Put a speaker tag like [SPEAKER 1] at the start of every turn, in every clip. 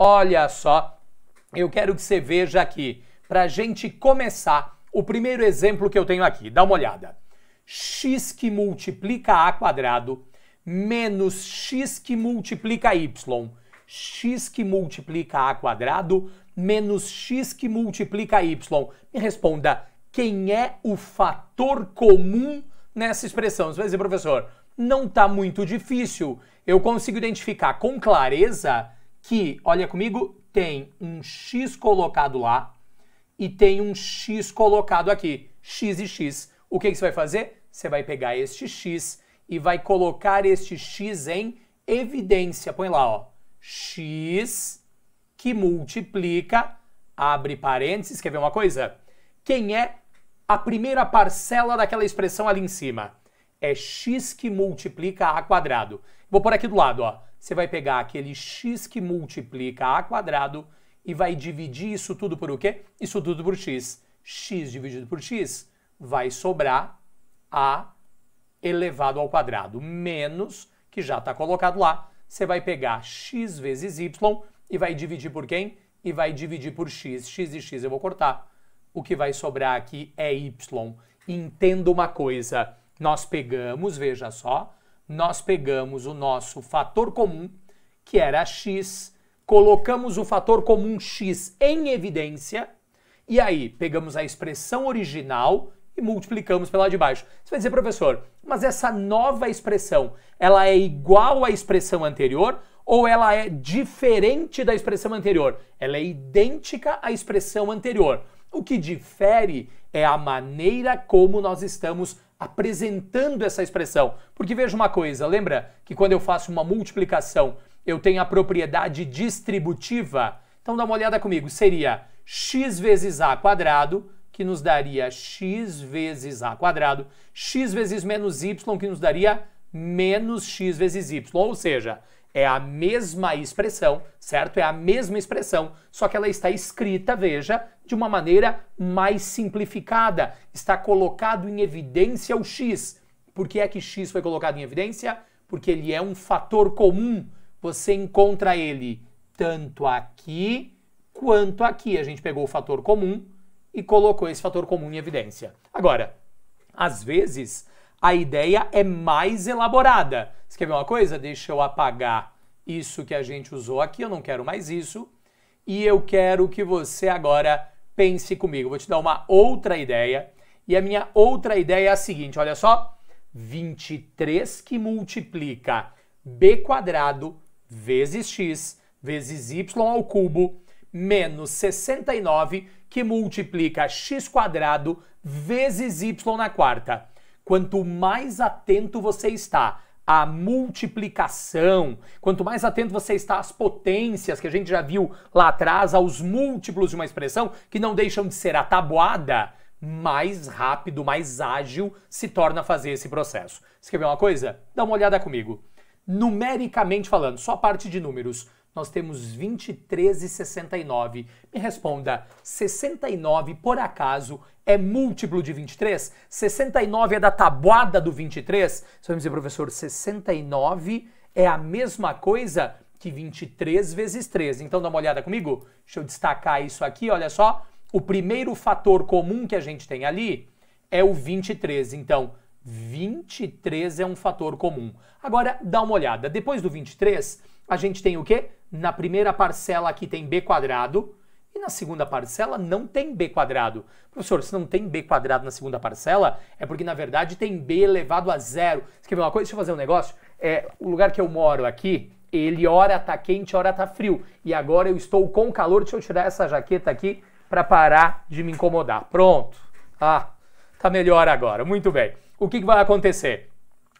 [SPEAKER 1] Olha só, eu quero que você veja aqui, para a gente começar, o primeiro exemplo que eu tenho aqui. Dá uma olhada. X que multiplica a quadrado menos x que multiplica y. X que multiplica a quadrado menos x que multiplica y. Me responda, quem é o fator comum nessa expressão? Você vai dizer, professor, não está muito difícil. Eu consigo identificar com clareza que, olha comigo, tem um x colocado lá e tem um x colocado aqui. X e x. O que você vai fazer? Você vai pegar este x e vai colocar este x em evidência. Põe lá, ó. X que multiplica, abre parênteses, quer ver uma coisa? Quem é a primeira parcela daquela expressão ali em cima? É x que multiplica a quadrado. Vou pôr aqui do lado, ó. Você vai pegar aquele x que multiplica a quadrado e vai dividir isso tudo por o quê? Isso tudo por x. X dividido por x vai sobrar a elevado ao quadrado menos, que já está colocado lá, você vai pegar x vezes y e vai dividir por quem? E vai dividir por x. X e x eu vou cortar. O que vai sobrar aqui é y. Entenda uma coisa, nós pegamos, veja só, nós pegamos o nosso fator comum, que era x, colocamos o fator comum x em evidência, e aí pegamos a expressão original e multiplicamos pela de baixo. Você vai dizer, professor, mas essa nova expressão, ela é igual à expressão anterior ou ela é diferente da expressão anterior? Ela é idêntica à expressão anterior. O que difere é a maneira como nós estamos apresentando essa expressão. Porque veja uma coisa, lembra que quando eu faço uma multiplicação, eu tenho a propriedade distributiva? Então dá uma olhada comigo, seria x vezes a quadrado, que nos daria x vezes a quadrado, x vezes menos y, que nos daria menos x vezes y. Ou seja, é a mesma expressão, certo? É a mesma expressão, só que ela está escrita, veja, de uma maneira mais simplificada. Está colocado em evidência o x. Por que é que x foi colocado em evidência? Porque ele é um fator comum. Você encontra ele tanto aqui quanto aqui. A gente pegou o fator comum e colocou esse fator comum em evidência. Agora, às vezes, a ideia é mais elaborada. Você quer ver uma coisa? Deixa eu apagar isso que a gente usou aqui, eu não quero mais isso. E eu quero que você agora pense comigo. Vou te dar uma outra ideia. E a minha outra ideia é a seguinte, olha só. 23 que multiplica b quadrado vezes x vezes y ao cubo menos 69 que multiplica x quadrado vezes y na quarta. Quanto mais atento você está à multiplicação, quanto mais atento você está às potências, que a gente já viu lá atrás, aos múltiplos de uma expressão, que não deixam de ser atabuada, mais rápido, mais ágil se torna fazer esse processo. Você quer ver uma coisa? Dá uma olhada comigo. Numericamente falando, só a parte de números, nós temos 23 e 69. Me responda, 69 por acaso é múltiplo de 23? 69 é da tabuada do 23? Você vai me dizer, professor, 69 é a mesma coisa que 23 vezes 3. Então dá uma olhada comigo. Deixa eu destacar isso aqui, olha só. O primeiro fator comum que a gente tem ali é o 23. Então, 23 é um fator comum. Agora, dá uma olhada. Depois do 23, a gente tem o quê? Na primeira parcela aqui tem b quadrado e na segunda parcela não tem b quadrado. Professor, se não tem b quadrado na segunda parcela, é porque na verdade tem b elevado a zero. Você quer ver uma coisa? Deixa eu fazer um negócio. O lugar que eu moro aqui, ele ora tá quente, ora tá frio. E agora eu estou com calor. Deixa eu tirar essa jaqueta aqui para parar de me incomodar. Pronto. Ah, tá melhor agora. Muito bem. O que vai acontecer?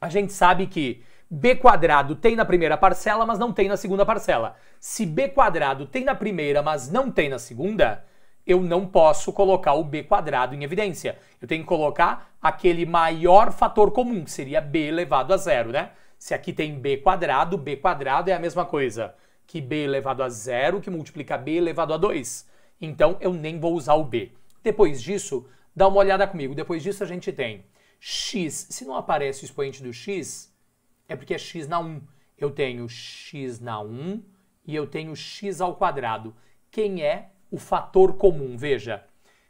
[SPEAKER 1] A gente sabe que b quadrado tem na primeira parcela, mas não tem na segunda parcela. Se b quadrado tem na primeira, mas não tem na segunda, eu não posso colocar o b quadrado em evidência. Eu tenho que colocar aquele maior fator comum, que seria b elevado a zero, né? Se aqui tem b quadrado é a mesma coisa que b elevado a zero, que multiplica b elevado a 2. Então, eu nem vou usar o b. Depois disso, dá uma olhada comigo. Depois disso, a gente tem x. Se não aparece o expoente do x, é porque é x na 1. Eu tenho x na 1 e eu tenho x ao quadrado. Quem é o fator comum? Veja,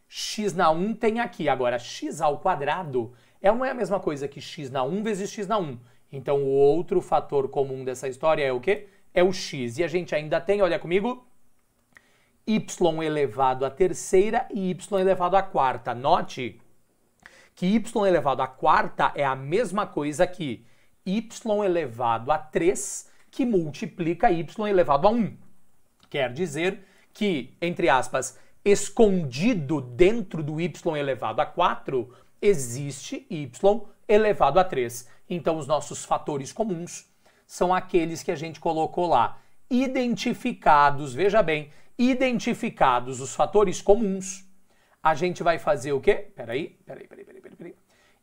[SPEAKER 1] x na 1 tem aqui. Agora, x ao quadrado não é a mesma coisa que x na 1 vezes x na 1. Então, o outro fator comum dessa história é o quê? É o x. E a gente ainda tem, olha comigo, y elevado à terceira e y elevado à quarta. Note que y elevado à quarta é a mesma coisa que y elevado a 3, que multiplica y elevado a 1. Quer dizer que, entre aspas, escondido dentro do y elevado a 4, existe y elevado a 3. Então, os nossos fatores comuns são aqueles que a gente colocou lá. Identificados, veja bem, identificados os fatores comuns, a gente vai fazer o quê? Peraí.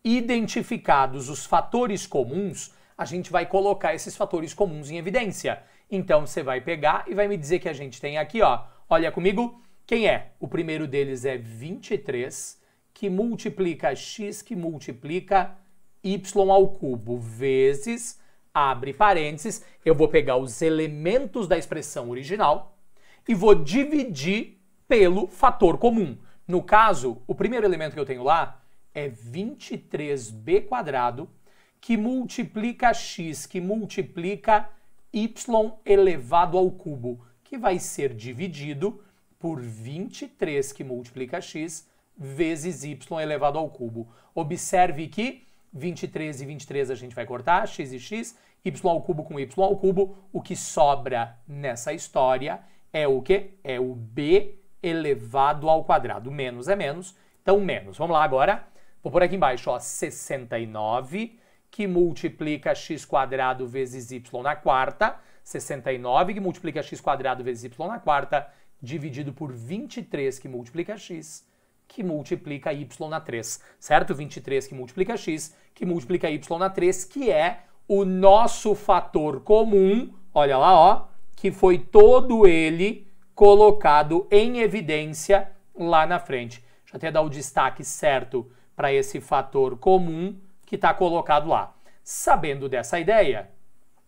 [SPEAKER 1] Identificados os fatores comuns, a gente vai colocar esses fatores comuns em evidência. Então, você vai pegar e vai me dizer que a gente tem aqui, ó, olha comigo, quem é? O primeiro deles é 23, que multiplica x, que multiplica y ao cubo, vezes, abre parênteses, eu vou pegar os elementos da expressão original e vou dividir pelo fator comum. No caso, o primeiro elemento que eu tenho lá é 23b quadrado, que multiplica x, que multiplica y elevado ao cubo, que vai ser dividido por 23 que multiplica x vezes y elevado ao cubo. Observe que 23 e 23 a gente vai cortar, x e x, y ao cubo com y ao cubo. O que sobra nessa história é o quê? É o b elevado ao quadrado. Menos é menos, então menos. Vamos lá agora. Vou pôr aqui embaixo, ó, 69, que multiplica x quadrado vezes y na quarta. 69, que multiplica x quadrado vezes y na quarta, dividido por 23, que multiplica x, que multiplica y na 3, certo? 23 que multiplica x, que multiplica y na 3, que é o nosso fator comum, olha lá, ó, que foi todo ele colocado em evidência lá na frente. Deixa eu até dar o destaque certo para esse fator comum que está colocado lá. Sabendo dessa ideia,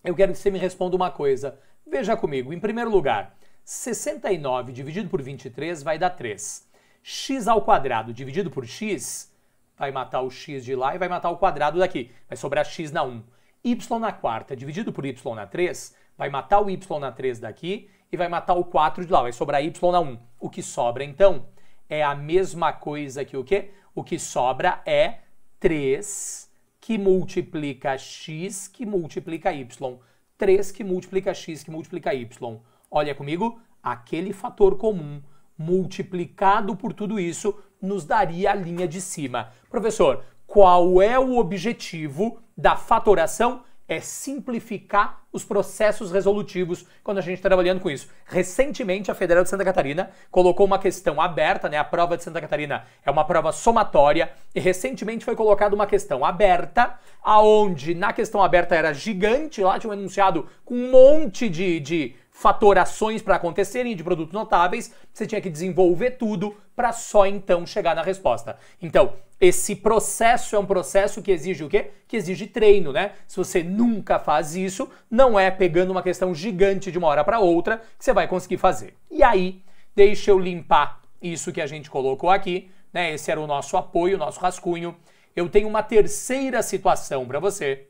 [SPEAKER 1] eu quero que você me responda uma coisa. Veja comigo, em primeiro lugar, 69 dividido por 23 vai dar 3. X ao quadrado dividido por x vai matar o x de lá e vai matar o quadrado daqui. Vai sobrar x na 1. Y na quarta dividido por y na 3 vai matar o y na 3 daqui e vai matar o 4 de lá. Vai sobrar y na 1. O que sobra, então, é a mesma coisa que o quê? O que sobra é 3 que multiplica x que multiplica y. 3 que multiplica x que multiplica y. Olha comigo, aquele fator comum multiplicado por tudo isso nos daria a linha de cima. Professor, qual é o objetivo da fatoração? É simplificar os processos resolutivos quando a gente está trabalhando com isso. Recentemente, a Federal de Santa Catarina colocou uma questão aberta, né? A prova de Santa Catarina é uma prova somatória, e recentemente foi colocada uma questão aberta, aonde na questão aberta era gigante, lá tinha um enunciado com um monte de fatorações para acontecerem de produtos notáveis, você tinha que desenvolver tudo para só então chegar na resposta. Então, esse processo é um processo que exige o quê? Que exige treino, né? Se você nunca faz isso, não é pegando uma questão gigante de uma hora para outra que você vai conseguir fazer. E aí, deixa eu limpar isso que a gente colocou aqui, né? Esse era o nosso apoio, o nosso rascunho. Eu tenho uma terceira situação para você.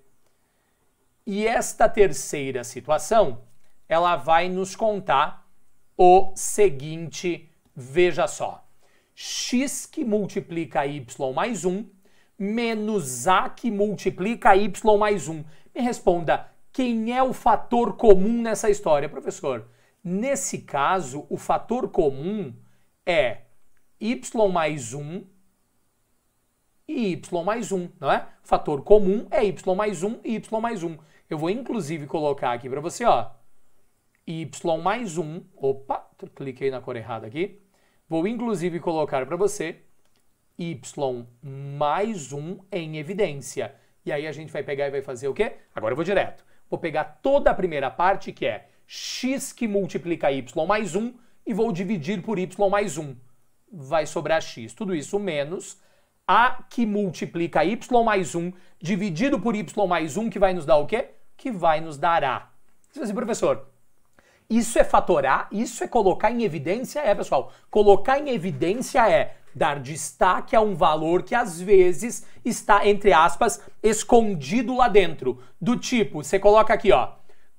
[SPEAKER 1] E esta terceira situação, ela vai nos contar o seguinte, veja só. X que multiplica y mais 1 menos a que multiplica y mais 1. Me responda, quem é o fator comum nessa história? Professor, nesse caso, o fator comum é y mais 1 e y mais 1, não é? O fator comum é y mais 1 e y mais 1. Eu vou inclusive colocar aqui para você, ó, y mais 1, opa, cliquei na cor errada aqui, vou inclusive colocar para você y mais 1 em evidência. E aí a gente vai pegar e vai fazer o quê? Agora eu vou direto. Vou pegar toda a primeira parte, que é x que multiplica y mais 1, e vou dividir por y mais 1. Vai sobrar x. Tudo isso menos a que multiplica y mais 1, dividido por y mais 1, que vai nos dar o quê? Que vai nos dar a. Você diz assim, professor, Isso é fatorar? Isso é colocar em evidência? É, pessoal. Colocar em evidência é dar destaque a um valor que às vezes está, entre aspas, escondido lá dentro. Do tipo, você coloca aqui, ó,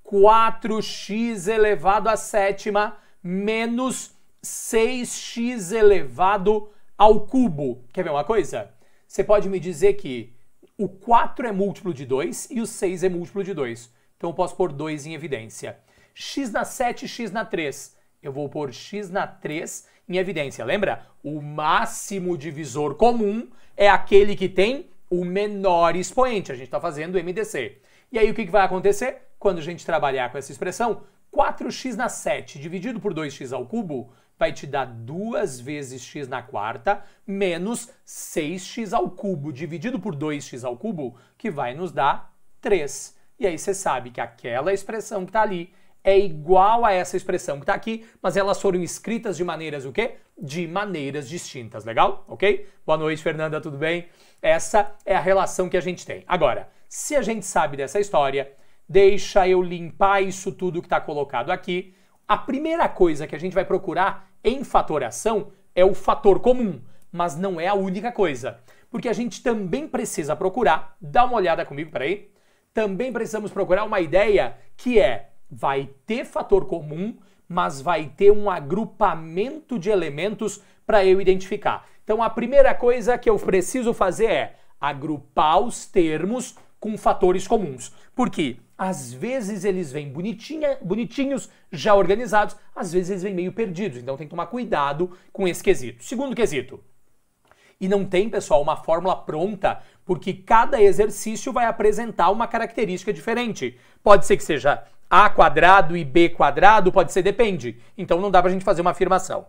[SPEAKER 1] 4x elevado à sétima menos 6x elevado ao cubo. Quer ver uma coisa? Você pode me dizer que o 4 é múltiplo de 2 e o 6 é múltiplo de 2. Então eu posso pôr 2 em evidência. X na 7, x na 3. Eu vou pôr x na 3 em evidência. Lembra? O máximo divisor comum é aquele que tem o menor expoente. A gente está fazendo MDC. E aí o que vai acontecer? Quando a gente trabalhar com essa expressão, 4x na 7 dividido por 2x ao cubo vai te dar 2 vezes x na quarta menos 6x ao cubo dividido por 2x ao cubo, que vai nos dar 3. E aí você sabe que aquela expressão que está ali é igual a essa expressão que está aqui, mas elas foram escritas de maneiras o quê? De maneiras distintas, legal? Ok? Boa noite, Fernanda, tudo bem? Essa é a relação que a gente tem. Agora, se a gente sabe dessa história, deixa eu limpar isso tudo que está colocado aqui. A primeira coisa que a gente vai procurar em fatoração é o fator comum, mas não é a única coisa, porque a gente também precisa procurar, dá uma olhada comigo, peraí, também precisamos procurar uma ideia que é, vai ter fator comum, mas vai ter um agrupamento de elementos para eu identificar. Então a primeira coisa que eu preciso fazer é agrupar os termos com fatores comuns. Porque às vezes eles vêm bonitinhos, já organizados, às vezes eles vêm meio perdidos. Então tem que tomar cuidado com esse quesito. Segundo quesito. E não tem, pessoal, uma fórmula pronta, porque cada exercício vai apresentar uma característica diferente. Pode ser que seja a quadrado e b quadrado, pode ser, depende. Então não dá pra gente fazer uma afirmação.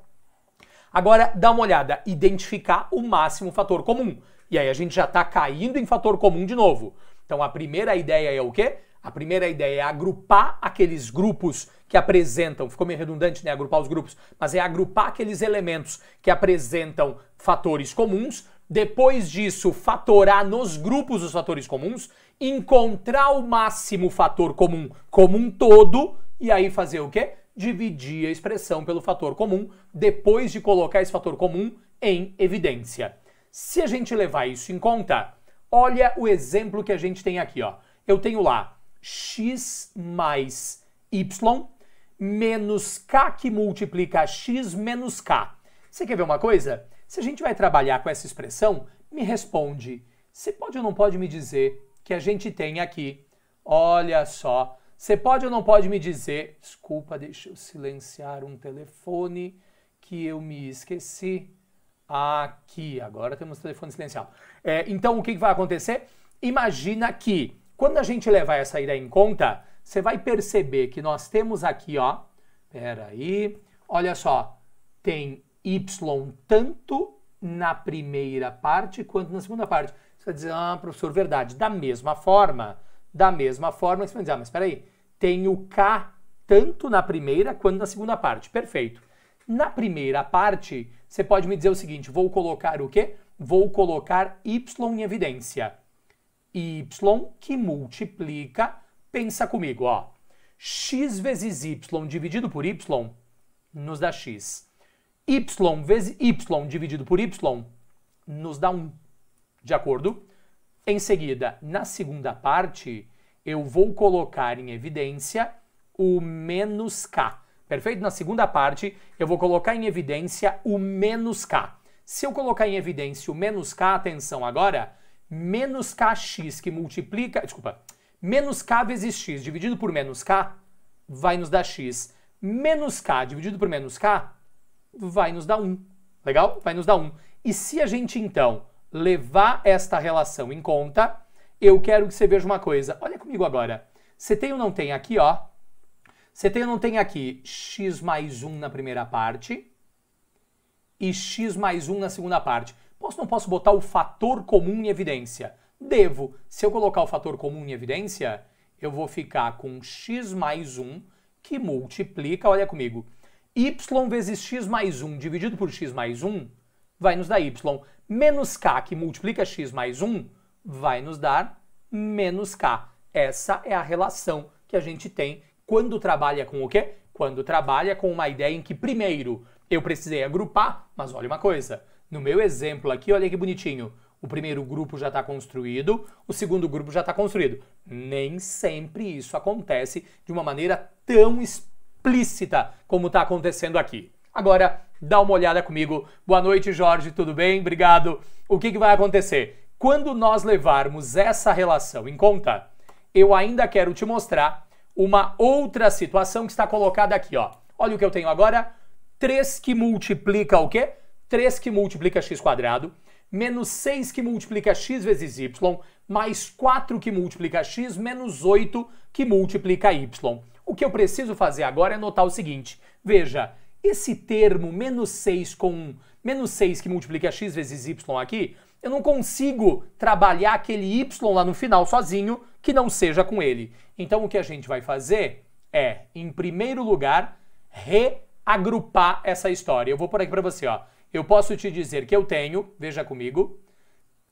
[SPEAKER 1] Agora, dá uma olhada, identificar o máximo fator comum. E aí a gente já está caindo em fator comum de novo. Então a primeira ideia é o quê? A primeira ideia é agrupar aqueles grupos que apresentam, ficou meio redundante, né, agrupar os grupos, mas é agrupar aqueles elementos que apresentam fatores comuns, depois disso fatorar nos grupos os fatores comuns, encontrar o máximo fator comum como um todo, e aí fazer o quê? Dividir a expressão pelo fator comum, depois de colocar esse fator comum em evidência. Se a gente levar isso em conta, olha o exemplo que a gente tem aqui, ó. Eu tenho lá x mais y menos k que multiplica x menos k. Você quer ver uma coisa? Se a gente vai trabalhar com essa expressão, me responde. Você pode ou não pode me dizer que a gente tem aqui, olha só, você pode ou não pode me dizer, desculpa, deixa eu silenciar um telefone que eu me esqueci. Aqui, agora temos o telefone silenciado. Então, o que vai acontecer? Imagina que, quando a gente levar essa ideia em conta, você vai perceber que nós temos aqui, ó, peraí, olha só, tem y tanto na primeira parte quanto na segunda parte. Você vai dizer, ah, professor, verdade. Da mesma forma, você vai dizer, ah, mas peraí, tem o k tanto na primeira quanto na segunda parte. Perfeito. Na primeira parte, você pode me dizer o seguinte, vou colocar o quê? Vou colocar y em evidência. Y que multiplica, pensa comigo, ó, x vezes y dividido por y nos dá x. Y vezes y dividido por y nos dá 1. De acordo? Em seguida, na segunda parte, eu vou colocar em evidência o menos k. Perfeito? Na segunda parte, eu vou colocar em evidência o menos k. Se eu colocar em evidência o menos k, atenção agora, menos kx que multiplica, desculpa, menos k vezes x dividido por menos k vai nos dar x. Menos k dividido por menos k vai nos dar 1. Legal? Vai nos dar 1. E se a gente, então, levar esta relação em conta, eu quero que você veja uma coisa. Olha comigo agora. Você tem ou não tem aqui, ó? Você tem ou não tem aqui x mais 1 na primeira parte e x mais 1 na segunda parte? Posso ou não posso botar o fator comum em evidência? Devo. Se eu colocar o fator comum em evidência, eu vou ficar com x mais 1 que multiplica, olha comigo, y vezes x mais 1 dividido por x mais 1 vai nos dar y. Menos k que multiplica x mais 1 vai nos dar menos k. Essa é a relação que a gente tem quando trabalha com o quê? quando trabalha com uma ideia em que, primeiro, eu precisei agrupar, mas olha uma coisa, no meu exemplo aqui, olha que bonitinho, o primeiro grupo já está construído, o segundo grupo já está construído. Nem sempre isso acontece de uma maneira tão explícita como está acontecendo aqui. Agora, dá uma olhada comigo. Boa noite, Jorge, tudo bem? Obrigado. O que vai acontecer? Quando nós levarmos essa relação em conta, eu ainda quero te mostrar uma outra situação que está colocada aqui, ó. Olha o que eu tenho agora. 3 que multiplica o quê? 3 que multiplica x quadrado, menos 6 que multiplica x vezes y, mais 4 que multiplica x, menos 8 que multiplica y. O que eu preciso fazer agora é notar o seguinte. Veja, esse termo menos 6 que multiplica x vezes y aqui, eu não consigo trabalhar aquele y lá no final sozinho que não seja com ele. Então o que a gente vai fazer é, em primeiro lugar, reagrupar essa história. Eu vou por aqui para você, ó. Eu posso te dizer que eu tenho, veja comigo,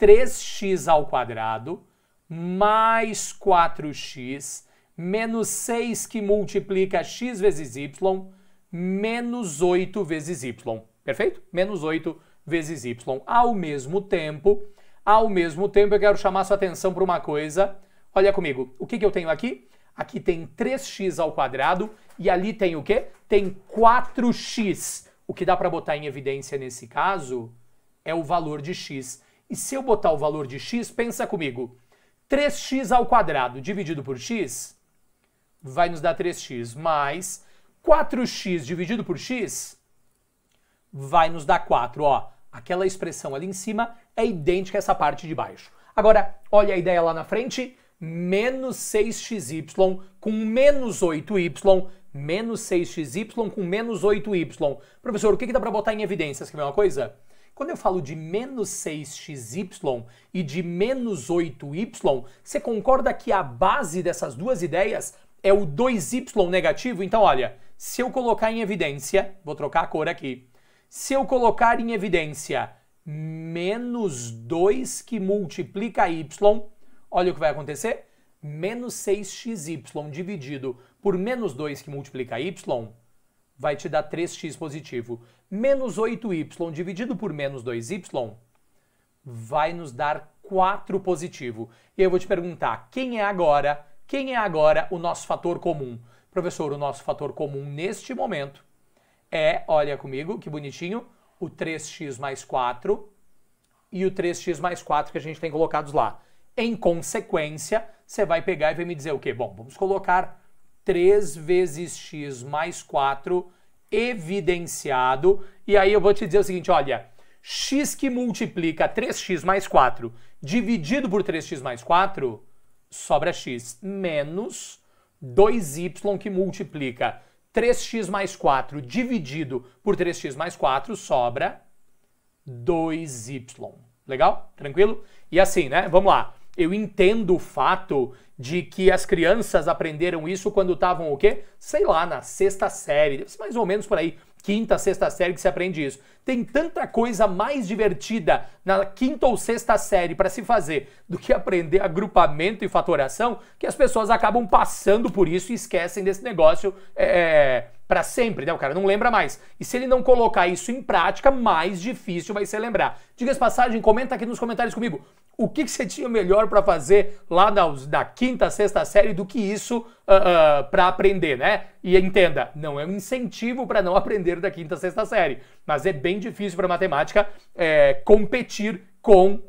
[SPEAKER 1] 3x ao quadrado mais 4x menos 6 que multiplica x vezes y menos 8 vezes y. Perfeito? Menos 8 vezes y. Ao mesmo tempo, eu quero chamar sua atenção para uma coisa. Olha comigo, o que eu tenho aqui? Aqui tem 3x ao quadrado e ali tem o quê? Tem 4x. O que dá para botar em evidência nesse caso é o valor de x. E se eu botar o valor de x, pensa comigo, 3x ao quadrado dividido por x vai nos dar 3x, mais 4x dividido por x vai nos dar 4. Ó, aquela expressão ali em cima é idêntica a essa parte de baixo. Agora, olha a ideia lá na frente, menos 6xy com menos 8y, menos 6xy com menos 8y. Professor, o que dá para botar em evidências? Quer ver uma coisa? Quando eu falo de menos 6xy e de menos 8y, você concorda que a base dessas duas ideias é o 2y negativo? Então, olha, se eu colocar em evidência, vou trocar a cor aqui, se eu colocar em evidência menos 2 que multiplica y, olha o que vai acontecer. Menos 6xy dividido por menos 2 que multiplica y vai te dar 3x positivo. Menos 8y dividido por menos 2y vai nos dar 4 positivo. E eu vou te perguntar, quem é agora o nosso fator comum? Professor, o nosso fator comum neste momento é, olha comigo, que bonitinho, o 3x mais 4 e o 3x mais 4 que a gente tem colocados lá. Em consequência, você vai pegar e vai me dizer o quê? Bom, vamos colocar 3 vezes x mais 4 evidenciado. E aí eu vou te dizer o seguinte, olha, x que multiplica 3x mais 4 dividido por 3x mais 4, sobra x, menos 2y que multiplica 3x mais 4 dividido por 3x mais 4, sobra 2y. Legal? Tranquilo? E assim, né? Vamos lá. Eu entendo o fato de que as crianças aprenderam isso quando estavam o quê? Sei lá, na 6ª série, mais ou menos por aí, 5ª, 6ª série que se aprende isso. Tem tanta coisa mais divertida na 5ª ou 6ª série para se fazer do que aprender agrupamento e fatoração, que as pessoas acabam passando por isso e esquecem desse negócio para sempre, né? O cara não lembra mais. E se ele não colocar isso em prática, mais difícil vai ser lembrar. Diga-se passagem, comenta aqui nos comentários comigo. O que você tinha melhor para fazer lá da 5ª, 6ª série do que isso para aprender, né? E entenda, não é um incentivo para não aprender da 5ª, 6ª série, mas é bem difícil para matemática competir com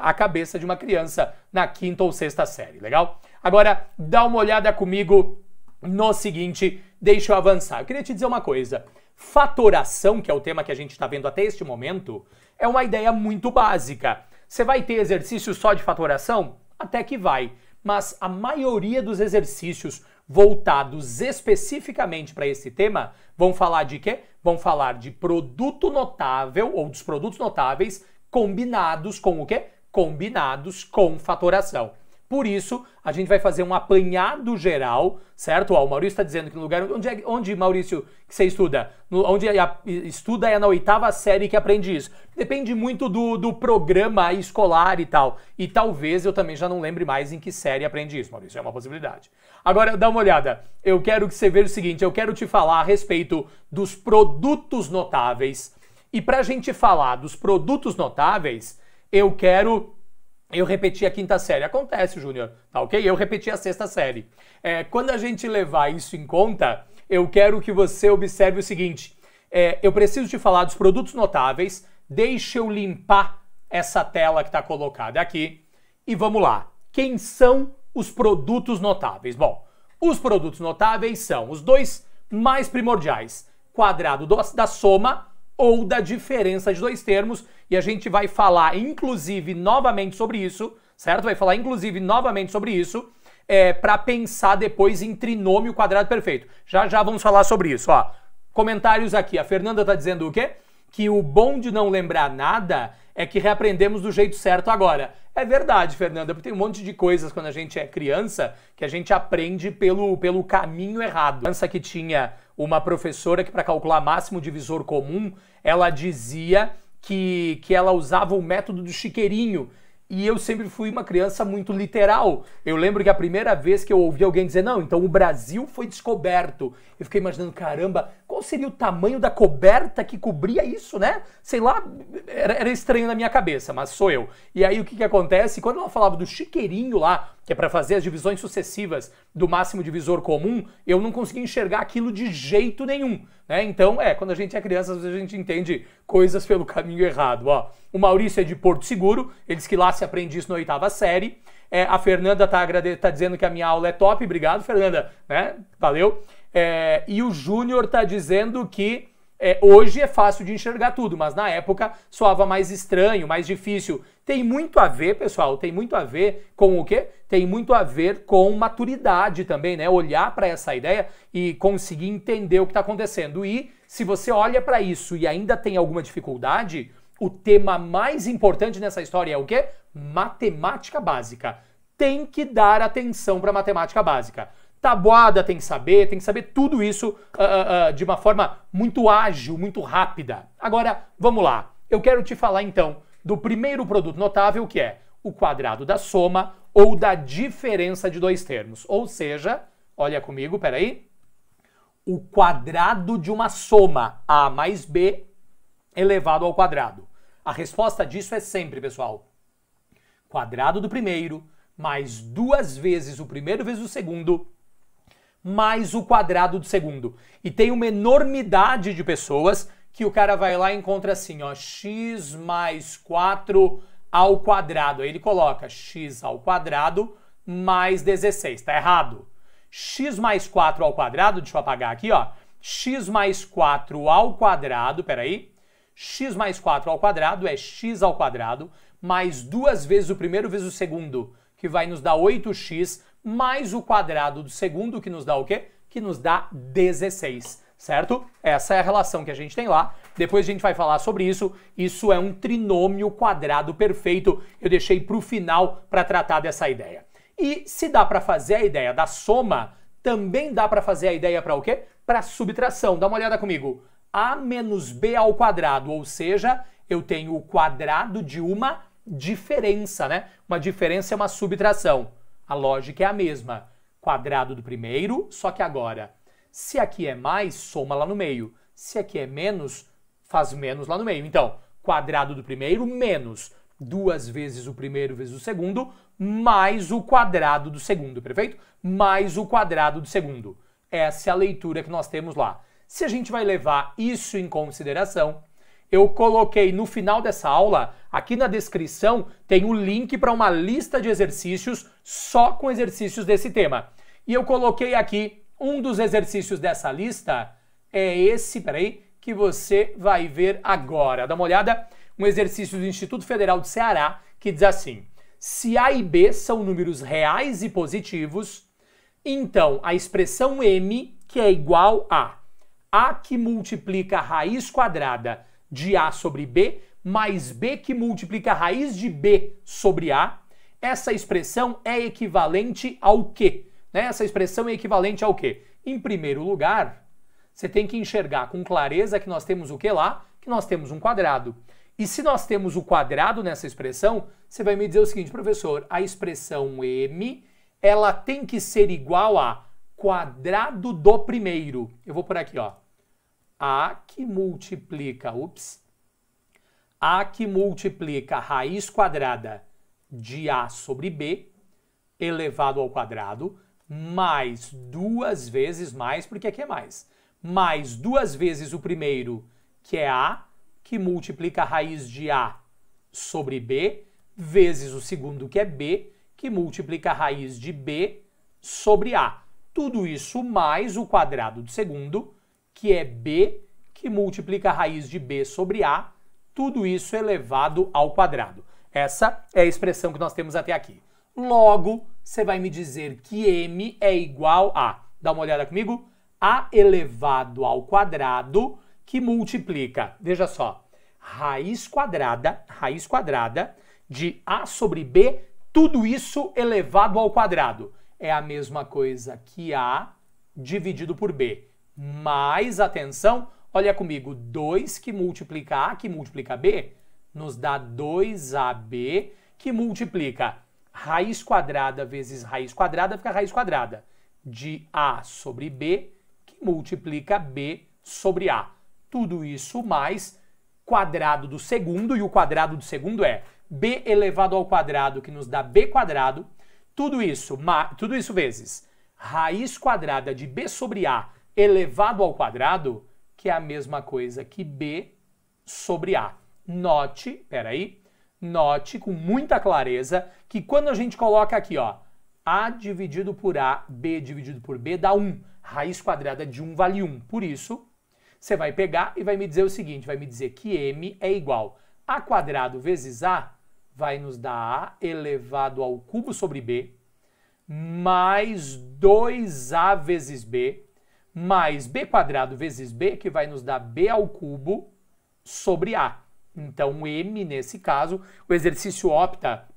[SPEAKER 1] a cabeça de uma criança na 5ª ou 6ª série, legal? Agora, dá uma olhada comigo no seguinte, deixa eu avançar. Eu queria te dizer uma coisa. Fatoração, que é o tema que a gente está vendo até este momento, é uma ideia muito básica. Você vai ter exercício só de fatoração? Até que vai, mas a maioria dos exercícios voltados especificamente para esse tema vão falar de quê? Vão falar de produto notável ou dos produtos notáveis combinados com o quê? Combinados com fatoração. Por isso, a gente vai fazer um apanhado geral, certo? Ó, o Maurício está dizendo que no lugar... Onde, Maurício, que você estuda? Onde estuda é na 8ª série que aprende isso. Depende muito do programa escolar e tal. E talvez eu também já não lembre mais em que série aprende isso, Maurício. É uma possibilidade. Agora, dá uma olhada. Eu quero que você veja o seguinte. Eu quero te falar a respeito dos produtos notáveis. E para a gente falar dos produtos notáveis, eu repeti a 5ª série. Acontece, Júnior, tá ok? Eu repeti a 6ª série. Quando a gente levar isso em conta, eu quero que você observe o seguinte. Eu preciso te falar dos produtos notáveis. Deixa eu limpar essa tela que está colocada aqui. E vamos lá. Quem são os produtos notáveis? Bom, os produtos notáveis são os dois mais primordiais. Quadrado da soma ou da diferença de dois termos, e a gente vai falar, inclusive, novamente sobre isso, certo? Vai falar, inclusive, novamente sobre isso, para pensar depois em trinômio quadrado perfeito. Já já vamos falar sobre isso, ó. Comentários aqui, a Fernanda tá dizendo o quê? Que o bom de não lembrar nada é que reaprendemos do jeito certo agora. É verdade, Fernanda, porque tem um monte de coisas quando a gente é criança que a gente aprende pelo caminho errado. Criança que tinha uma professora que para calcular máximo divisor comum, ela dizia que ela usava o método do chiqueirinho. E eu sempre fui uma criança muito literal. Eu lembro que a primeira vez que eu ouvi alguém dizer, não, então o Brasil foi descoberto. Eu fiquei imaginando, caramba, qual seria o tamanho da coberta que cobria isso, né? Sei lá, era estranho na minha cabeça, mas sou eu. E aí o que acontece? Quando ela falava do chiqueirinho lá, que é para fazer as divisões sucessivas do máximo divisor comum, eu não conseguia enxergar aquilo de jeito nenhum, né? Então, quando a gente é criança, às vezes a gente entende coisas pelo caminho errado, ó. O Maurício é de Porto Seguro, ele disse que lá se aprende isso na 8ª série. A Fernanda tá dizendo que a minha aula é top, obrigado, Fernanda, né? Valeu. E o Júnior tá dizendo que hoje é fácil de enxergar tudo, mas na época soava mais estranho, mais difícil. Tem muito a ver, pessoal, tem muito a ver com o quê? Tem muito a ver com maturidade também, né? Olhar para essa ideia e conseguir entender o que está acontecendo. E se você olha para isso e ainda tem alguma dificuldade, o tema mais importante nessa história é o quê? Matemática básica. Tem que dar atenção para matemática básica. Tabuada tem que saber tudo isso de uma forma muito ágil, muito rápida. Agora, vamos lá. Eu quero te falar então do primeiro produto notável, que é o quadrado da soma ou da diferença de dois termos. Ou seja, olha comigo, peraí. O quadrado de uma soma, A mais B elevado ao quadrado. A resposta disso é sempre, pessoal, quadrado do primeiro mais 2 vezes o primeiro vezes o segundo mais o quadrado do segundo. E tem uma enormidade de pessoas que o cara vai lá e encontra assim, ó, x mais 4 ao quadrado. Aí ele coloca x ao quadrado mais 16. Tá errado. X mais 4 ao quadrado, deixa eu apagar aqui, ó. X mais 4 ao quadrado, peraí. X mais 4 ao quadrado é x ao quadrado mais 2 vezes o primeiro vezes o segundo, que vai nos dar 8x, mais o quadrado do segundo, que nos dá o quê? Que nos dá 16, certo? Essa é a relação que a gente tem lá. Depois a gente vai falar sobre isso. Isso é um trinômio quadrado perfeito. Eu deixei para o final para tratar dessa ideia. E se dá para fazer a ideia da soma, também dá para fazer a ideia para o quê? Para subtração. Dá uma olhada comigo. A menos b ao quadrado, ou seja, eu tenho o quadrado de uma diferença, né? Uma diferença é uma subtração. A lógica é a mesma. Quadrado do primeiro, só que agora, se aqui é mais, soma lá no meio. Se aqui é menos, faz menos lá no meio. Então, quadrado do primeiro menos 2 vezes o primeiro vezes o segundo, mais o quadrado do segundo, perfeito? Mais o quadrado do segundo. Essa é a leitura que nós temos lá. Se a gente vai levar isso em consideração, eu coloquei no final dessa aula, aqui na descrição, tem o link para uma lista de exercícios só com exercícios desse tema. E eu coloquei aqui um dos exercícios dessa lista, é esse, peraí, que você vai ver agora. Dá uma olhada, um exercício do Instituto Federal do Ceará, que diz assim, se A e B são números reais e positivos, então a expressão M, que é igual a que multiplica a raiz quadrada de A sobre B, mais B que multiplica a raiz de B sobre A, essa expressão é equivalente ao quê? Né? Essa expressão é equivalente ao quê? Em primeiro lugar, você tem que enxergar com clareza que nós temos o que lá? Que nós temos um quadrado. E se nós temos o quadrado nessa expressão, você vai me dizer o seguinte, professor, a expressão m, ela tem que ser igual a quadrado do primeiro. Eu vou por aqui, ó. A que multiplica, A que multiplica a raiz quadrada de A sobre B elevado ao quadrado, mais 2 vezes mais, porque aqui é mais 2 vezes o primeiro, que é A, que multiplica a raiz de A sobre B, vezes o segundo, que é B, que multiplica a raiz de B sobre A. Tudo isso mais o quadrado do segundo, que é B, que multiplica a raiz de B sobre A, tudo isso elevado ao quadrado. Essa é a expressão que nós temos até aqui. Logo, você vai me dizer que m é igual a, dá uma olhada comigo, A elevado ao quadrado, que multiplica, veja só, raiz quadrada de A sobre B, tudo isso elevado ao quadrado. É a mesma coisa que A dividido por B. Mais, atenção, olha comigo, 2 que multiplica A, que multiplica B, nos dá 2AB, que multiplica raiz quadrada vezes raiz quadrada, fica raiz quadrada de A sobre B, que multiplica B sobre A. Tudo isso mais quadrado do segundo, e o quadrado do segundo é B elevado ao quadrado, que nos dá B quadrado, tudo isso vezes raiz quadrada de B sobre A elevado ao quadrado, que é a mesma coisa que B sobre A. Note com muita clareza que quando a gente coloca aqui, ó, A dividido por A, B dividido por B dá 1. Raiz quadrada de 1 vale 1. Por isso, você vai pegar e vai me dizer o seguinte, vai me dizer que m é igual a quadrado vezes A, vai nos dar A elevado ao cubo sobre B, mais 2A vezes B, mais B quadrado vezes B, que vai nos dar B ao cubo sobre A. Então, m, nesse caso, o exercício opta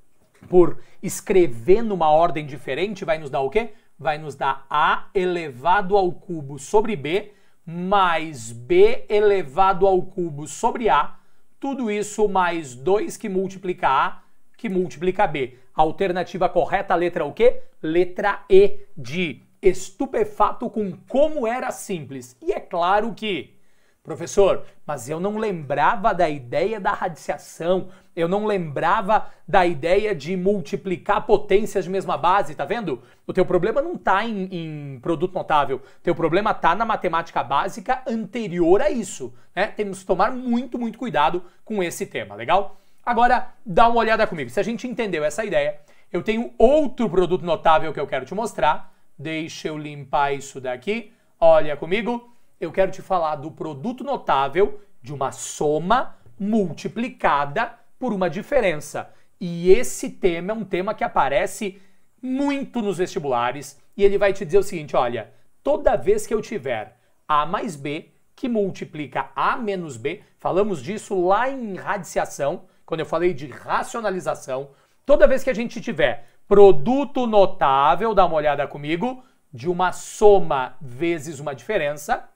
[SPEAKER 1] por escrever numa ordem diferente, vai nos dar o quê? Vai nos dar A elevado ao cubo sobre B, mais B elevado ao cubo sobre A, tudo isso mais 2 que multiplica A, que multiplica B. A alternativa correta, a letra o quê? Letra E, de estupefato com como era simples. E é claro que, professor, mas eu não lembrava da ideia da radiciação, eu não lembrava da ideia de multiplicar potências de mesma base, tá vendo? O teu problema não tá em produto notável, o teu problema tá na matemática básica anterior a isso, né? Temos que tomar muito cuidado com esse tema, legal? Agora, dá uma olhada comigo. Se a gente entendeu essa ideia, eu tenho outro produto notável que eu quero te mostrar. Deixa eu limpar isso daqui. Olha comigo. Eu quero te falar do produto notável de uma soma multiplicada por uma diferença. E esse tema é um tema que aparece muito nos vestibulares e ele vai te dizer o seguinte, olha, toda vez que eu tiver A mais B que multiplica A menos B, falamos disso lá em radiciação, quando eu falei de racionalização, toda vez que a gente tiver produto notável, dá uma olhada comigo, de uma soma vezes uma diferença,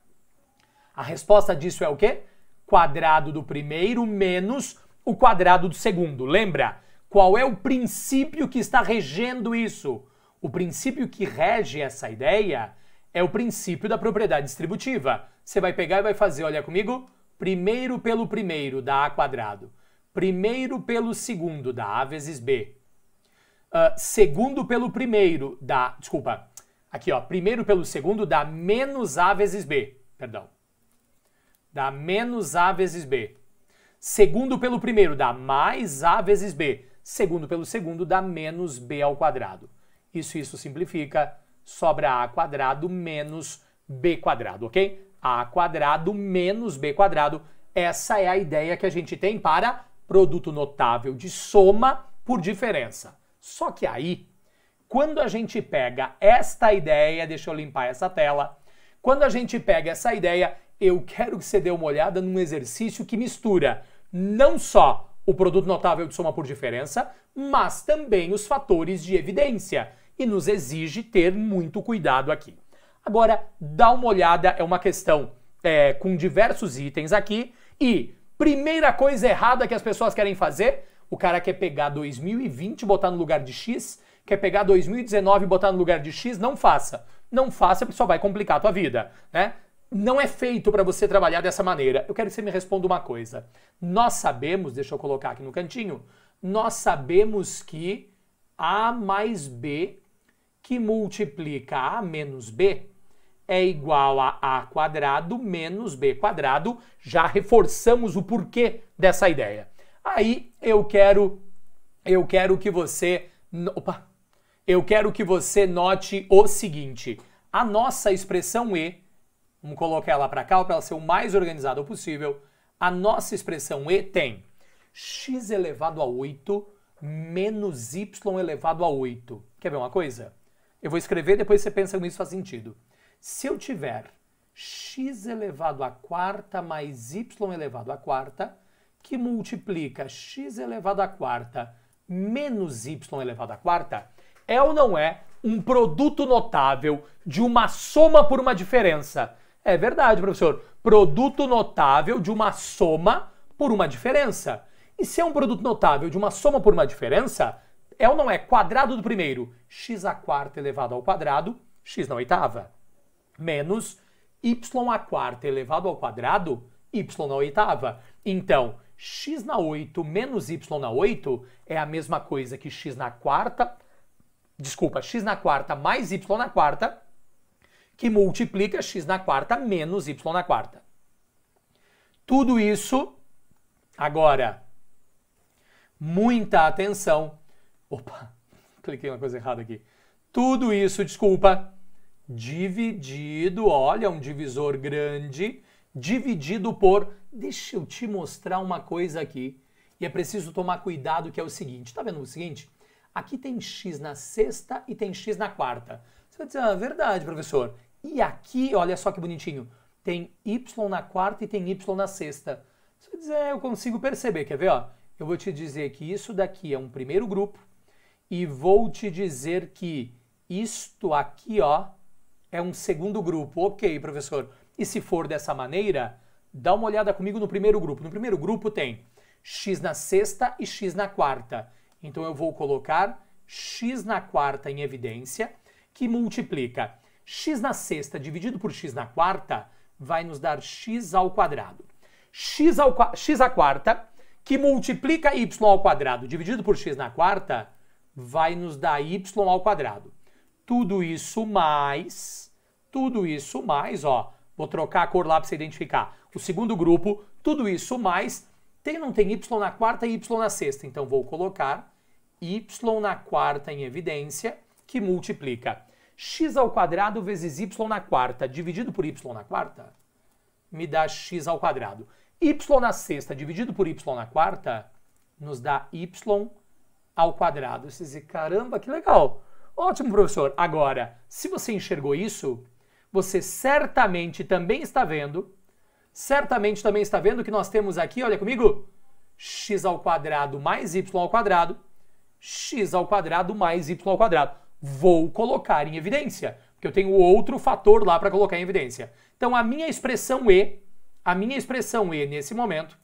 [SPEAKER 1] a resposta disso é o quê? Quadrado do primeiro menos o quadrado do segundo. Lembra? Qual é o princípio que está regendo isso? O princípio que rege essa ideia é o princípio da propriedade distributiva. Você vai pegar e vai fazer, olha comigo, primeiro pelo primeiro dá A quadrado. Primeiro pelo segundo dá A vezes B. Segundo pelo primeiro dá... Desculpa. Aqui, ó. Primeiro pelo segundo dá menos A vezes B. Perdão. Dá menos A vezes B. Segundo pelo primeiro dá mais A vezes B. Segundo pelo segundo dá menos B ao quadrado. Isso simplifica. Sobra A quadrado menos B quadrado, ok? A quadrado menos B quadrado. Essa é a ideia que a gente tem para produto notável de soma por diferença. Só que aí, quando a gente pega esta ideia, deixa eu limpar essa tela, quando a gente pega essa ideia, eu quero que você dê uma olhada num exercício que mistura não só o produto notável de soma por diferença, mas também os fatores de evidência, e nos exige ter muito cuidado aqui. Agora, dá uma olhada, é uma questão com diversos itens aqui, e primeira coisa errada que as pessoas querem fazer, o cara quer pegar 2020 e botar no lugar de X, quer pegar 2019 e botar no lugar de X, não faça. Não faça porque só vai complicar a tua vida, né? Não é feito para você trabalhar dessa maneira. Eu quero que você me responda uma coisa. Nós sabemos, deixa eu colocar aqui no cantinho, nós sabemos que A mais B que multiplica A menos B é igual a A quadrado menos B quadrado. Já reforçamos o porquê dessa ideia. Aí eu quero que você... Opa! Eu quero que você note o seguinte. A nossa expressão E, vamos colocar ela para cá para ela ser o mais organizada possível. A nossa expressão E tem x elevado a 8 menos y elevado a 8. Quer ver uma coisa? Eu vou escrever, depois você pensa como isso faz sentido. Se eu tiver x elevado a quarta mais y elevado a quarta, que multiplica x elevado a quarta menos y elevado a quarta, é ou não é um produto notável de uma soma por uma diferença? É verdade, professor. Produto notável de uma soma por uma diferença. E se é um produto notável de uma soma por uma diferença, é ou não é quadrado do primeiro, x à quarta elevado ao quadrado, x na oitava, menos y à quarta elevado ao quadrado, y na oitava. Então, x na 8 menos y na 8 é a mesma coisa que x na quarta mais y na quarta, que multiplica x na quarta menos y na quarta. Tudo isso, agora, muita atenção. Opa, cliquei uma coisa errada aqui. Tudo isso, desculpa, dividido, olha, um divisor grande, dividido por... Deixa eu te mostrar uma coisa aqui. E é preciso tomar cuidado, que é o seguinte. Tá vendo o seguinte? Aqui tem x na sexta e tem x na quarta. Você vai dizer, ah, verdade, professor. E aqui, olha só que bonitinho, tem y na quarta e tem y na sexta. Você vai dizer, eu consigo perceber, quer ver? Ó? Eu vou te dizer que isso daqui é um primeiro grupo e vou te dizer que isto aqui, ó, é um segundo grupo. Ok, professor. E se for dessa maneira, dá uma olhada comigo no primeiro grupo. No primeiro grupo tem x na sexta e x na quarta. Então eu vou colocar x na quarta em evidência, que multiplica x na sexta dividido por x na quarta, vai nos dar x ao quadrado. X à quarta, que multiplica y ao quadrado dividido por x na quarta, vai nos dar y ao quadrado. Tudo isso mais, ó, vou trocar a cor lá para você identificar. O segundo grupo, tudo isso mais, tem ou não tem y na quarta e y na sexta? Então vou colocar y na quarta em evidência, que multiplica x ao quadrado vezes y na quarta, dividido por y na quarta, me dá x ao quadrado. Y na sexta, dividido por y na quarta, nos dá y ao quadrado. Você diz, caramba, que legal. Ótimo, professor. Agora, se você enxergou isso, você certamente também está vendo que nós temos aqui, olha comigo, x ao quadrado mais y ao quadrado, x ao quadrado mais y ao quadrado. Vou colocar em evidência, porque eu tenho outro fator lá para colocar em evidência. Então, a minha expressão E nesse momento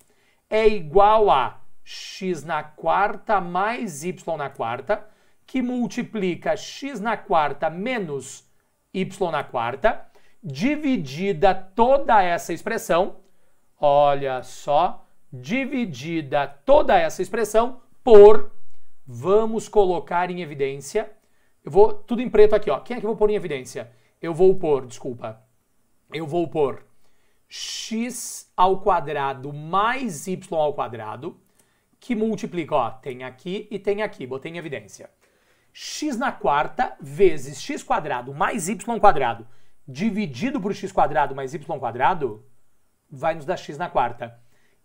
[SPEAKER 1] é igual a x na quarta mais y na quarta, que multiplica x na quarta menos y na quarta, dividida toda essa expressão, olha só, dividida toda essa expressão por, vamos colocar em evidência, eu vou, tudo em preto aqui, ó, quem é que eu vou pôr em evidência? Eu vou pôr x ao quadrado mais y ao quadrado, que multiplica, ó, tem aqui e tem aqui, botei em evidência. X na quarta vezes x quadrado mais y quadrado dividido por x quadrado mais y quadrado vai nos dar x na quarta.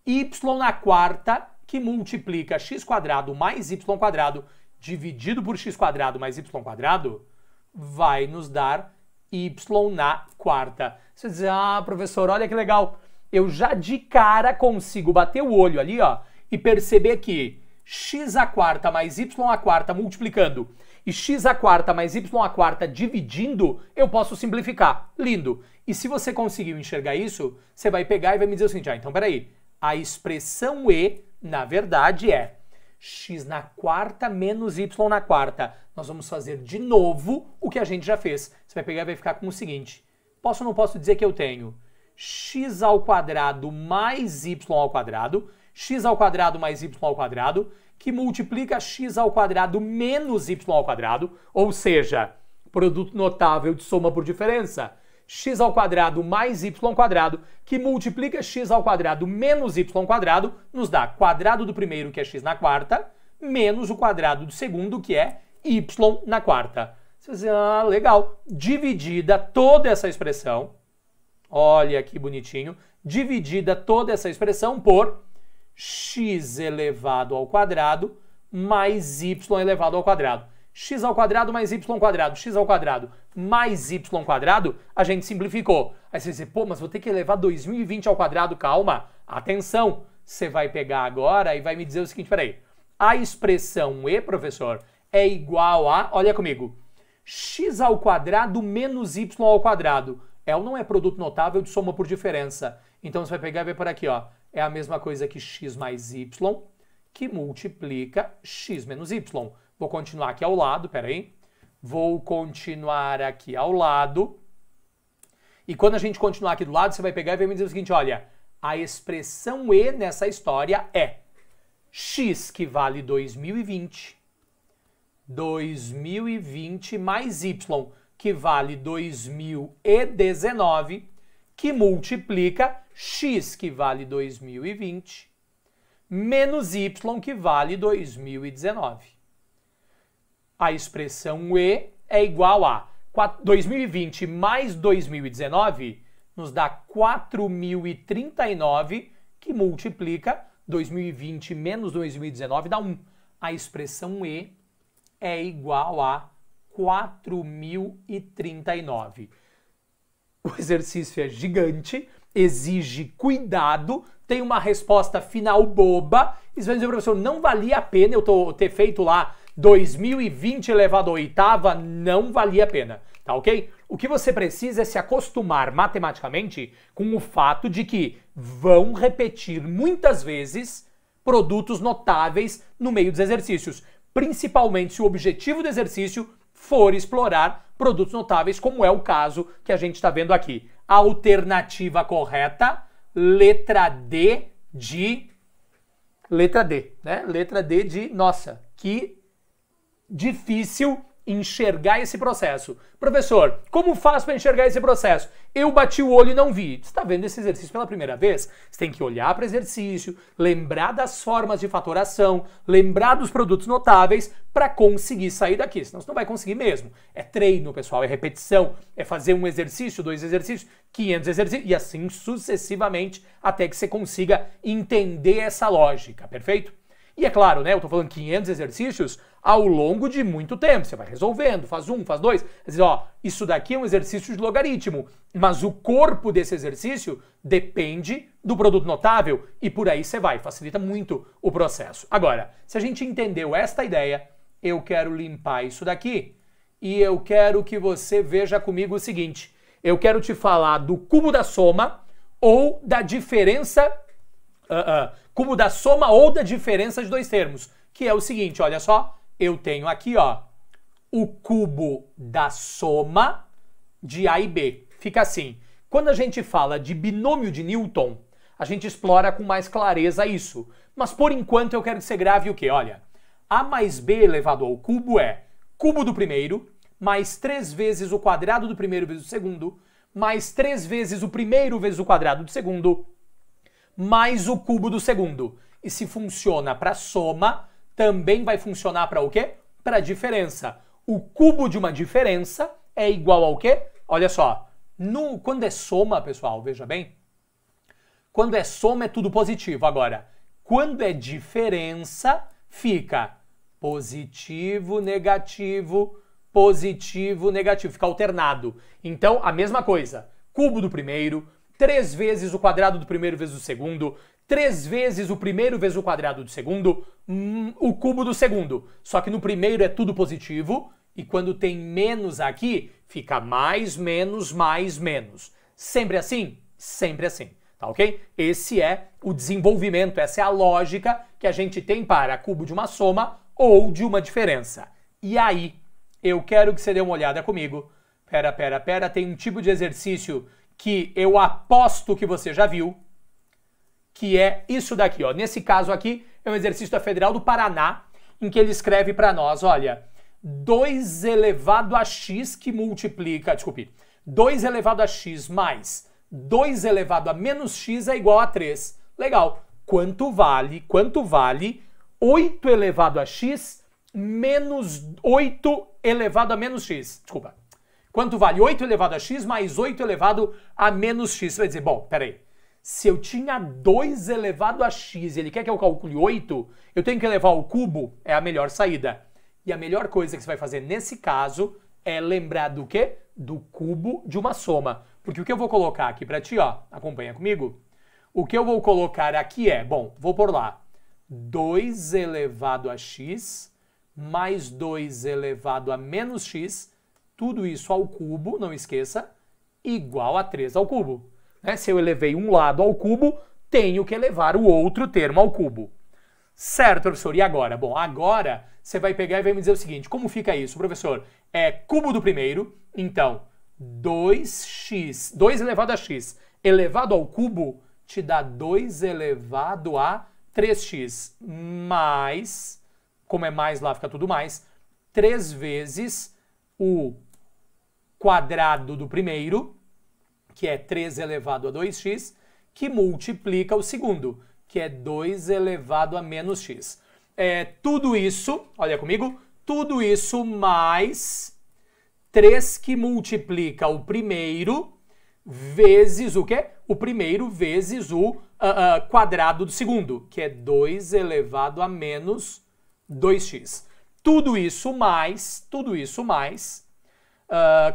[SPEAKER 1] Y na quarta que multiplica x quadrado mais y quadrado dividido por x quadrado mais y quadrado vai nos dar y na quarta. Você diz, ah, professor, olha que legal. Eu já de cara consigo bater o olho ali, ó, e perceber que x à quarta mais y à quarta multiplicando e x à quarta mais y à quarta dividindo, eu posso simplificar. Lindo. E se você conseguiu enxergar isso, você vai pegar e vai me dizer o seguinte, então peraí, a expressão e, na verdade, é x na quarta menos y na quarta. Nós vamos fazer de novo o que a gente já fez. Você vai pegar e vai ficar com o seguinte, posso ou não posso dizer que eu tenho x ao quadrado mais y ao quadrado, x ao quadrado mais y ao quadrado, que multiplica x ao quadrado menos y ao quadrado, ou seja, produto notável de soma por diferença, x ao quadrado mais y ao quadrado, que multiplica x ao quadrado menos y ao quadrado, nos dá quadrado do primeiro, que é x na quarta, menos o quadrado do segundo, que é y na quarta. Você vai dizer, legal. Dividida toda essa expressão, olha que bonitinho, dividida toda essa expressão por x elevado ao quadrado mais y elevado ao quadrado. X ao quadrado mais y quadrado, x ao quadrado mais y quadrado, a gente simplificou. Aí você diz, pô, mas vou ter que elevar 2020 ao quadrado, calma, atenção. Você vai pegar agora e vai me dizer o seguinte, peraí, a expressão e, professor, é igual a, olha comigo, x ao quadrado menos y ao quadrado. É ou não é produto notável de soma por diferença? Então você vai pegar e ver por aqui, ó. É a mesma coisa que x mais y, que multiplica x menos y. Vou continuar aqui ao lado, peraí. Vou continuar aqui ao lado. E quando a gente continuar aqui do lado, você vai pegar e vai me dizer o seguinte, olha, a expressão e nessa história é x que vale 2020, 2020 mais y que vale 2019, que multiplica x que vale 2020, menos y que vale 2019. A expressão e é igual a 2020 mais 2019 nos dá 4.039, que multiplica 2020 menos 2019 dá 1. A expressão e é igual a 4.039. O exercício é gigante, exige cuidado, tem uma resposta final boba. E você vai dizer, professor, não valia a pena eu ter feito lá 2020 elevado à oitava, não valia a pena, tá ok? O que você precisa é se acostumar matematicamente com o fato de que vão repetir muitas vezes produtos notáveis no meio dos exercícios, principalmente se o objetivo do exercício for explorar produtos notáveis, como é o caso que a gente está vendo aqui. A alternativa correta, letra D, né? Letra D de, nossa, que difícil enxergar esse processo. Professor, como faço para enxergar esse processo? Eu bati o olho e não vi. Você está vendo esse exercício pela primeira vez? Você tem que olhar para o exercício, lembrar das formas de fatoração, lembrar dos produtos notáveis para conseguir sair daqui. Senão você não vai conseguir mesmo. É treino, pessoal, é repetição, é fazer um exercício, 2 exercícios, 500 exercícios e assim sucessivamente até que você consiga entender essa lógica, perfeito? E é claro, né, eu tô falando 500 exercícios ao longo de muito tempo. Você vai resolvendo, faz um, faz dois. Quer dizer, ó, isso daqui é um exercício de logaritmo, mas o corpo desse exercício depende do produto notável e por aí você vai, facilita muito o processo. Agora, se a gente entendeu esta ideia, eu quero limpar isso daqui e eu quero que você veja comigo o seguinte. Eu quero te falar do cubo da soma ou da diferença... cubo da soma ou da diferença de dois termos, que é o seguinte, olha só, eu tenho aqui, ó, o cubo da soma de A e B. Fica assim, quando a gente fala de binômio de Newton, a gente explora com mais clareza isso, mas por enquanto eu quero que você grave o quê? Olha, A mais B elevado ao cubo é cubo do primeiro, mais 3 vezes o quadrado do primeiro vezes o segundo, mais 3 vezes o primeiro vezes o quadrado do segundo, mais o cubo do segundo. E se funciona para soma, também vai funcionar para o quê? Para diferença. O cubo de uma diferença é igual ao quê? Olha só, quando é soma, pessoal, veja bem, quando é soma é tudo positivo. Agora, quando é diferença, fica positivo, negativo, positivo, negativo, fica alternado. Então, a mesma coisa, cubo do primeiro, 3 vezes o quadrado do primeiro vezes o segundo, 3 vezes o primeiro vezes o quadrado do segundo, o cubo do segundo. Só que no primeiro é tudo positivo, e quando tem menos aqui, fica mais, menos, mais, menos. Sempre assim? Sempre assim. Tá ok? Esse é o desenvolvimento, essa é a lógica que a gente tem para cubo de uma soma ou de uma diferença. E aí, eu quero que você dê uma olhada comigo. Pera, tem um tipo de exercício que eu aposto que você já viu, que é isso daqui, ó. Nesse caso aqui, é um exercício da Federal do Paraná, em que ele escreve para nós, olha, 2 elevado a x que multiplica, 2 elevado a x mais 2 elevado a menos x é igual a 3. Legal. Quanto vale 8 elevado a x menos 8 elevado a menos x? Quanto vale 8 elevado a x mais 8 elevado a menos x? Você vai dizer, bom, peraí, se eu tinha 2 elevado a x e ele quer que eu calcule 8, eu tenho que elevar ao cubo? É a melhor saída. E a melhor coisa que você vai fazer nesse caso é lembrar do quê? Do cubo de uma soma. Porque o que eu vou colocar aqui para ti, ó, acompanha comigo. O que eu vou colocar aqui é, bom, vou pôr lá, 2 elevado a x mais 2 elevado a menos x, tudo isso ao cubo, não esqueça, igual a 3 ao cubo. Né? Se eu elevei um lado ao cubo, tenho que elevar o outro termo ao cubo. Certo, professor, e agora? Bom, agora você vai pegar e vai me dizer o seguinte, como fica isso, professor? É cubo do primeiro, então 2x, 2 elevado a x elevado ao cubo te dá 2 elevado a 3x mais, como é mais lá fica tudo mais, 3 vezes o quadrado do primeiro, que é 3 elevado a 2x, que multiplica o segundo, que é 2 elevado a menos x. Tudo isso, olha comigo, tudo isso mais 3 que multiplica o primeiro vezes o quê? O primeiro vezes o quadrado do segundo, que é 2 elevado a menos 2x. Tudo isso mais,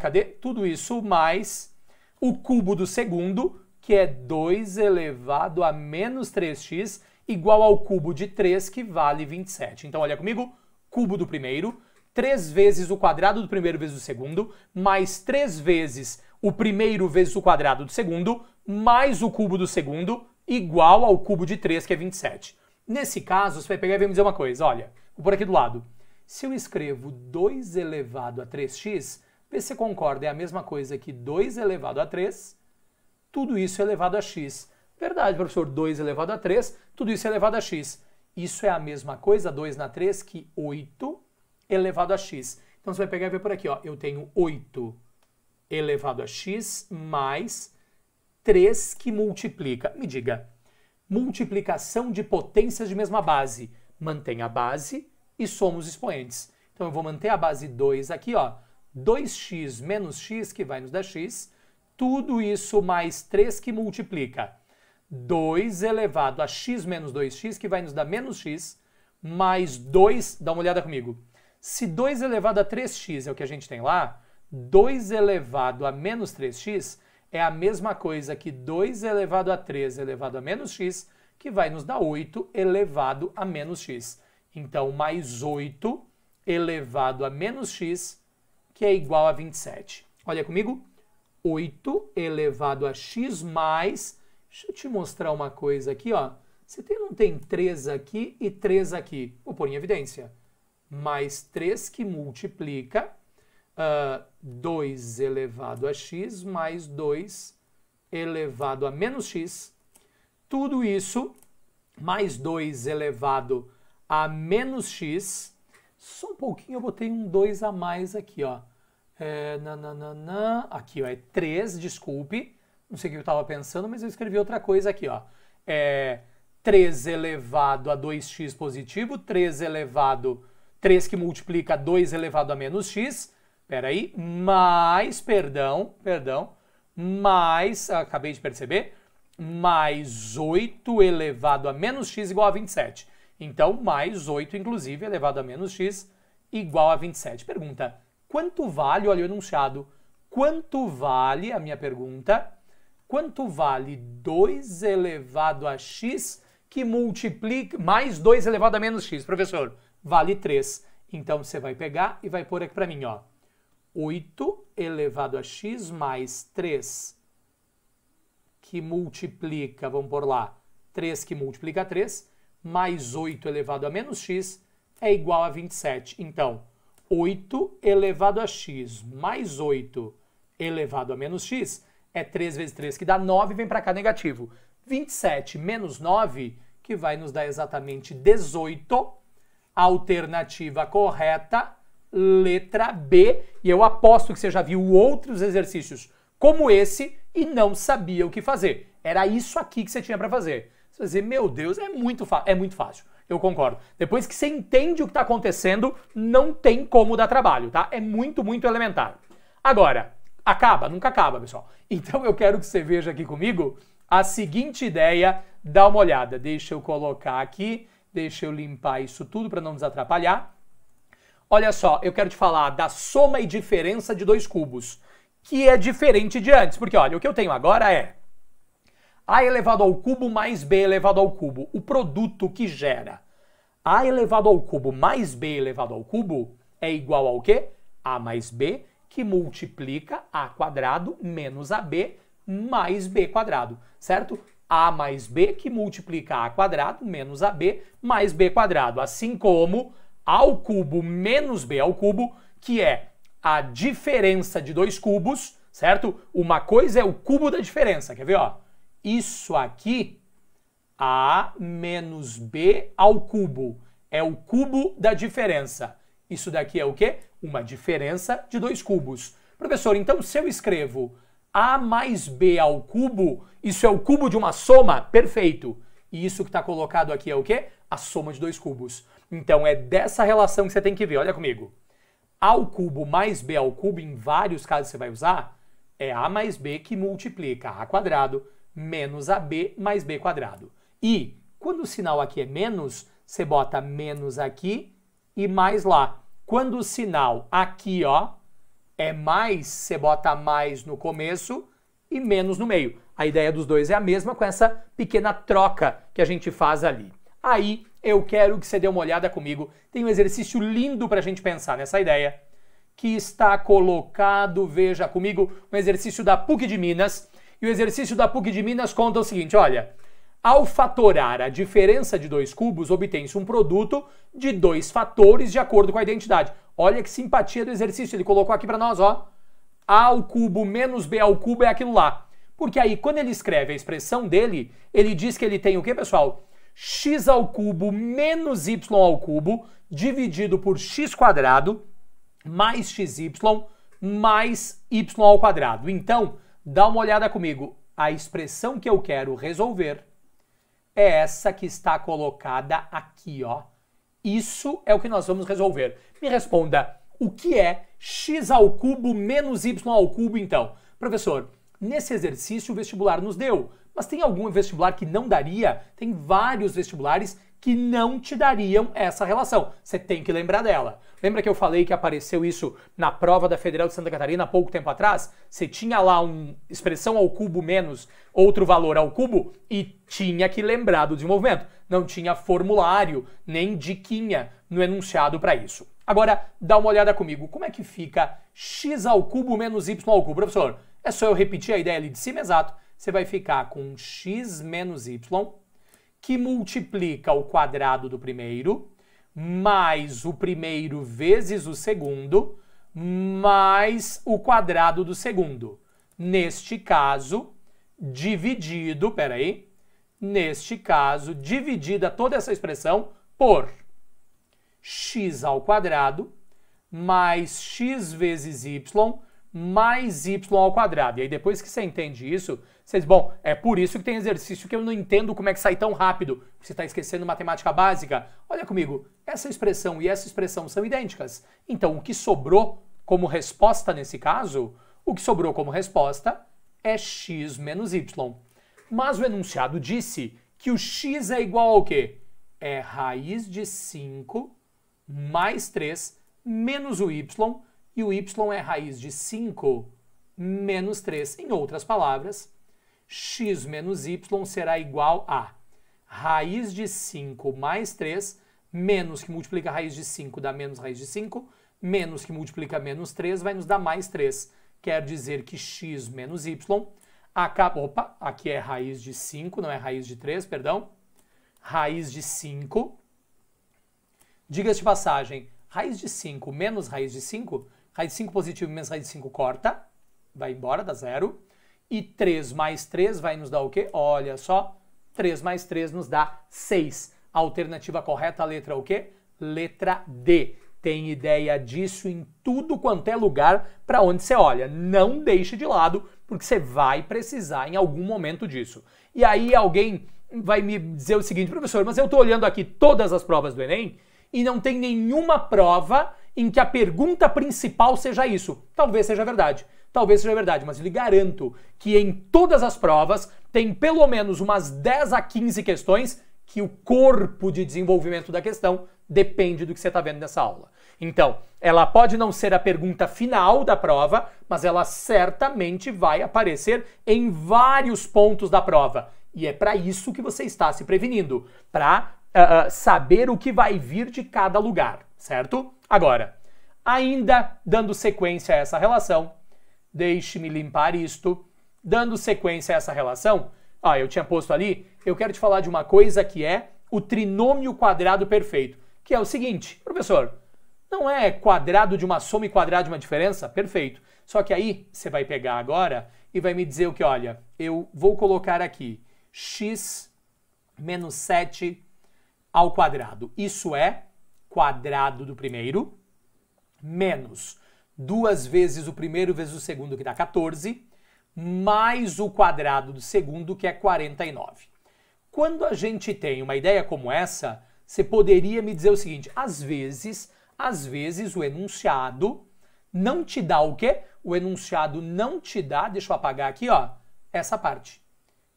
[SPEAKER 1] cadê? Tudo isso mais o cubo do segundo, que é 2 elevado a menos 3x, igual ao cubo de 3, que vale 27. Então, olha comigo, cubo do primeiro, 3 vezes o quadrado do primeiro vezes o segundo, mais 3 vezes o primeiro vezes o quadrado do segundo, mais o cubo do segundo, igual ao cubo de 3, que é 27. Nesse caso, você vai pegar e vai me dizer uma coisa, olha, vou por aqui do lado. Se eu escrevo 2 elevado a 3x, vê se você concorda, é a mesma coisa que 2 elevado a 3, tudo isso é elevado a x. Verdade, professor, 2 elevado a 3, tudo isso é elevado a x. Isso é a mesma coisa, 2 na 3, que 8 elevado a x. Então você vai pegar e ver por aqui, ó, eu tenho 8 elevado a x mais 3 que multiplica. Me diga, multiplicação de potências de mesma base. Mantém a base e soma os expoentes. Então eu vou manter a base 2 aqui, ó, 2x menos x, que vai nos dar x, tudo isso mais 3 que multiplica 2 elevado a x menos 2x, que vai nos dar menos x, mais 2, dá uma olhada comigo. Se 2 elevado a 3x é o que a gente tem lá, 2 elevado a menos 3x é a mesma coisa que 2 elevado a 3 elevado a menos x, que vai nos dar 8 elevado a menos x. Então, mais 8 elevado a menos x, que é igual a 27. Olha comigo. 8 elevado a x mais... Deixa eu te mostrar uma coisa aqui, ó. Você não tem 3 aqui e 3 aqui. Vou pôr em evidência. Mais 3 que multiplica 2 elevado a x mais 2 elevado a menos x. Tudo isso mais 2 elevado a menos x. Só um pouquinho eu botei um 2 a mais aqui, ó. Aqui, ó, é 3, desculpe. Não sei o que eu estava pensando, mas eu escrevi outra coisa aqui, ó. 3 elevado a 2x positivo, 3 que multiplica 2 elevado a menos x, peraí, mais, mais, acabei de perceber, mais 8 elevado a menos x igual a 27. Então, mais 8, inclusive, elevado a menos x igual a 27. Pergunta, quanto vale, olha o enunciado, quanto vale, a minha pergunta, quanto vale 2 elevado a x que multiplica mais 2 elevado a menos x? Professor, vale 3. Então você vai pegar e vai pôr aqui para mim, ó. 8 elevado a x mais 3 que multiplica, vamos pôr lá, 3 que multiplica 3, mais 8 elevado a menos x é igual a 27. Então, 8 elevado a x mais 8 elevado a menos x é 3 vezes 3, que dá 9, vem para cá negativo. 27 menos 9, que vai nos dar exatamente 18, alternativa correta, letra B. E eu aposto que você já viu outros exercícios como esse e não sabia o que fazer. Era isso aqui que você tinha para fazer. Você vai dizer, meu Deus, é muito fácil. Eu concordo. Depois que você entende o que está acontecendo, não tem como dar trabalho, tá? É muito, muito elementar. Agora, acaba? Nunca acaba, pessoal. Então eu quero que você veja aqui comigo a seguinte ideia. Dá uma olhada. Deixa eu colocar aqui, deixa eu limpar isso tudo para não nos atrapalhar. Olha só, eu quero te falar da soma e diferença de dois cubos, que é diferente de antes. Porque, olha, o que eu tenho agora é a elevado ao cubo mais b elevado ao cubo. O produto que gera a elevado ao cubo mais b elevado ao cubo é igual ao quê? A mais b, que multiplica a quadrado menos ab mais b quadrado, certo? A mais b que multiplica a quadrado menos ab mais b quadrado, assim como ao cubo menos b ao cubo, que é a diferença de dois cubos, certo? Uma coisa é o cubo da diferença, quer ver, ó? Isso aqui, a menos b ao cubo, é o cubo da diferença. Isso daqui é o quê? Uma diferença de dois cubos. Professor, então se eu escrevo a mais b ao cubo, isso é o cubo de uma soma? Perfeito. E isso que está colocado aqui é o quê? A soma de dois cubos. Então é dessa relação que você tem que ver. Olha comigo. A ao cubo mais b ao cubo, em vários casos você vai usar, é a mais b que multiplica a quadrado menos ab mais b quadrado. E quando o sinal aqui é menos, você bota menos aqui e mais lá. Quando o sinal aqui, ó, é mais, você bota mais no começo e menos no meio. A ideia dos dois é a mesma, com essa pequena troca que a gente faz ali. Aí eu quero que você dê uma olhada comigo. Tem um exercício lindo para a gente pensar nessa ideia, que está colocado, veja comigo, um exercício da PUC de Minas. E o exercício da PUC de Minas conta o seguinte, olha, ao fatorar a diferença de dois cubos, obtém-se um produto de dois fatores de acordo com a identidade. Olha que simpatia do exercício, ele colocou aqui para nós, ó. A ao cubo menos b ao cubo é aquilo lá. Porque aí, quando ele escreve a expressão dele, ele diz que ele tem o quê, pessoal? X ao cubo menos y ao cubo dividido por x quadrado mais xy mais y ao quadrado. Então, dá uma olhada comigo. A expressão que eu quero resolver é essa que está colocada aqui, ó. Isso é o que nós vamos resolver. Me responda, o que é x ao cubo menos y ao cubo, então? Professor, nesse exercício o vestibular nos deu, mas tem algum vestibular que não daria? Tem vários vestibulares que não te dariam essa relação. Você tem que lembrar dela. Lembra que eu falei que apareceu isso na prova da Federal de Santa Catarina há pouco tempo atrás? Você tinha lá uma expressão ao cubo menos outro valor ao cubo e tinha que lembrar do desenvolvimento. Não tinha formulário, nem diquinha no enunciado para isso. Agora, dá uma olhada comigo. Como é que fica x ao cubo menos y ao cubo? Professor, é só eu repetir a ideia ali de cima, exato. Você vai ficar com x menos y, que multiplica o quadrado do primeiro, mais o primeiro vezes o segundo, mais o quadrado do segundo. Neste caso, dividido, dividida toda essa expressão por x ao quadrado mais x vezes y mais y ao quadrado. E aí depois que você entende isso, você diz, bom, é por isso que tem exercício que eu não entendo como é que sai tão rápido. Você está esquecendo matemática básica. Olha comigo, essa expressão e essa expressão são idênticas. Então, o que sobrou como resposta nesse caso, é x menos y. Mas o enunciado disse que o x é igual ao quê? É raiz de 5 mais 3 menos o y, e o y é raiz de 5 menos 3. Em outras palavras, x menos y será igual a raiz de 5 mais 3, menos que multiplica raiz de 5 dá menos raiz de 5, menos que multiplica menos 3 vai nos dar mais 3. Quer dizer que x menos y acaba... Opa, aqui é raiz de 5, não é raiz de 3, perdão. Raiz de 5. Diga-se de passagem, raiz de 5 menos raiz de 5, raiz de 5 positivo menos raiz de 5 corta, vai embora, dá 0. E 3 mais 3 vai nos dar o quê? Olha só, 3 mais 3 nos dá 6. A alternativa correta, a letra o quê? Letra D. Tem ideia disso em tudo quanto é lugar para onde você olha. Não deixe de lado, porque você vai precisar em algum momento disso. E aí alguém vai me dizer o seguinte, professor, mas eu estou olhando aqui todas as provas do Enem e não tem nenhuma prova em que a pergunta principal seja isso. Talvez seja verdade. Talvez seja verdade, mas eu lhe garanto que em todas as provas tem pelo menos umas 10 a 15 questões que o corpo de desenvolvimento da questão depende do que você está vendo nessa aula. Então, ela pode não ser a pergunta final da prova, mas ela certamente vai aparecer em vários pontos da prova. E é para isso que você está se prevenindo, para saber o que vai vir de cada lugar, certo? Agora, ainda dando sequência a essa relação, deixe-me limpar isto, dando sequência a essa relação, eu tinha posto ali, eu quero te falar de uma coisa que é o trinômio quadrado perfeito, que é o seguinte, professor, não é quadrado de uma soma e quadrado de uma diferença? Perfeito. Só que aí você vai pegar agora e vai me dizer o que, olha, eu vou colocar aqui x menos 7 ao quadrado. Isso é quadrado do primeiro menos 2 vezes o primeiro vezes o segundo, que dá 14, mais o quadrado do segundo, que é 49. Quando a gente tem uma ideia como essa, você poderia me dizer o seguinte, às vezes o enunciado não te dá o quê? O enunciado não te dá, deixa eu apagar aqui, ó, essa parte.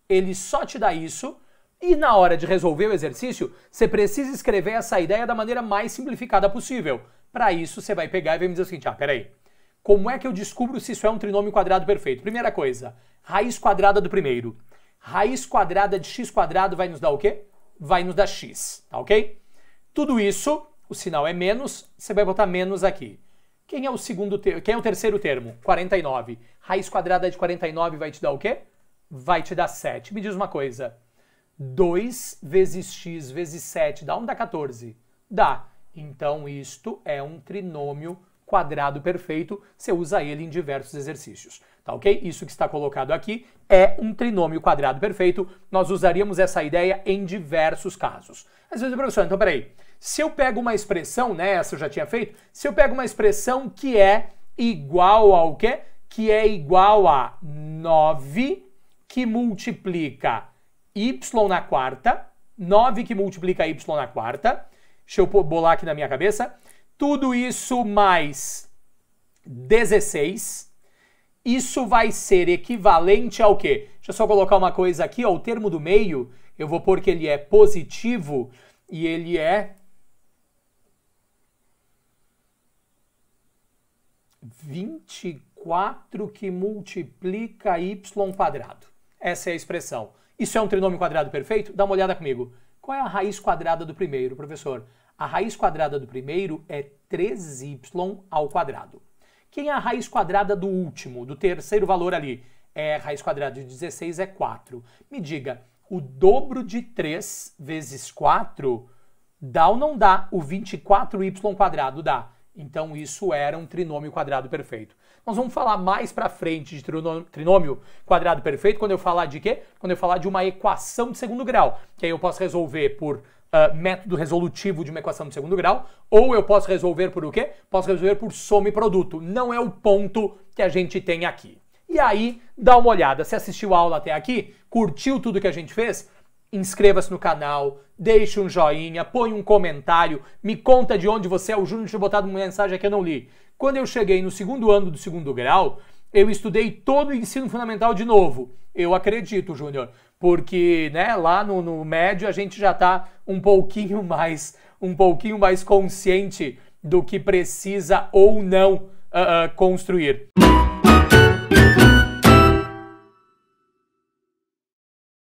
[SPEAKER 1] Ele só te dá isso e na hora de resolver o exercício, você precisa escrever essa ideia da maneira mais simplificada possível. Para isso, você vai pegar e vai me dizer o seguinte, peraí, como é que eu descubro se isso é um trinômio quadrado perfeito? Primeira coisa, raiz quadrada do primeiro. Raiz quadrada de x quadrado vai nos dar o quê? Vai nos dar x, tá ok? Tudo isso, o sinal é menos, você vai botar menos aqui. Quem é o segundo termo? Quem é o terceiro termo? 49. Raiz quadrada de 49 vai te dar o quê? Vai te dar 7. Me diz uma coisa, 2 vezes x vezes 7 dá 1, dá 14? Dá. Então isto é um trinômio quadrado perfeito, você usa ele em diversos exercícios, tá ok? Isso que está colocado aqui é um trinômio quadrado perfeito, nós usaríamos essa ideia em diversos casos. Às vezes, professor, então peraí, se eu pego uma expressão, né, essa eu já tinha feito, se eu pego uma expressão que é igual ao quê? Que é igual a 9 que multiplica y na quarta, 9 que multiplica y na quarta, deixa eu bolar aqui na minha cabeça, tudo isso mais 16, isso vai ser equivalente ao quê? Deixa eu só colocar uma coisa aqui, ó, o termo do meio, eu vou pôr que ele é positivo e ele é 24 que multiplica y quadrado. Essa é a expressão. Isso é um trinômio quadrado perfeito? Dá uma olhada comigo. Qual é a raiz quadrada do primeiro, professor? A raiz quadrada do primeiro é 3y ao quadrado. Quem é a raiz quadrada do último, do terceiro valor ali? A raiz quadrada de 16 é 4. Me diga, o dobro de 3 vezes 4 dá ou não dá o 24y quadrado? Dá. Então isso era um trinômio quadrado perfeito. Nós vamos falar mais pra frente de trinômio quadrado perfeito quando eu falar de quê? Quando eu falar de uma equação de segundo grau, que aí eu posso resolver por método resolutivo de uma equação de segundo grau, ou eu posso resolver por o quê? Posso resolver por soma e produto. Não é o ponto que a gente tem aqui. E aí, dá uma olhada. Se assistiu a aula até aqui, curtiu tudo que a gente fez? Inscreva-se no canal, deixe um joinha, põe um comentário, me conta de onde você é. O Júnior tinha botado uma mensagem aqui, eu não li. Quando eu cheguei no segundo ano do segundo grau, eu estudei todo o ensino fundamental de novo. Eu acredito, Júnior, porque né, lá no médio a gente já está um pouquinho mais consciente do que precisa ou não construir.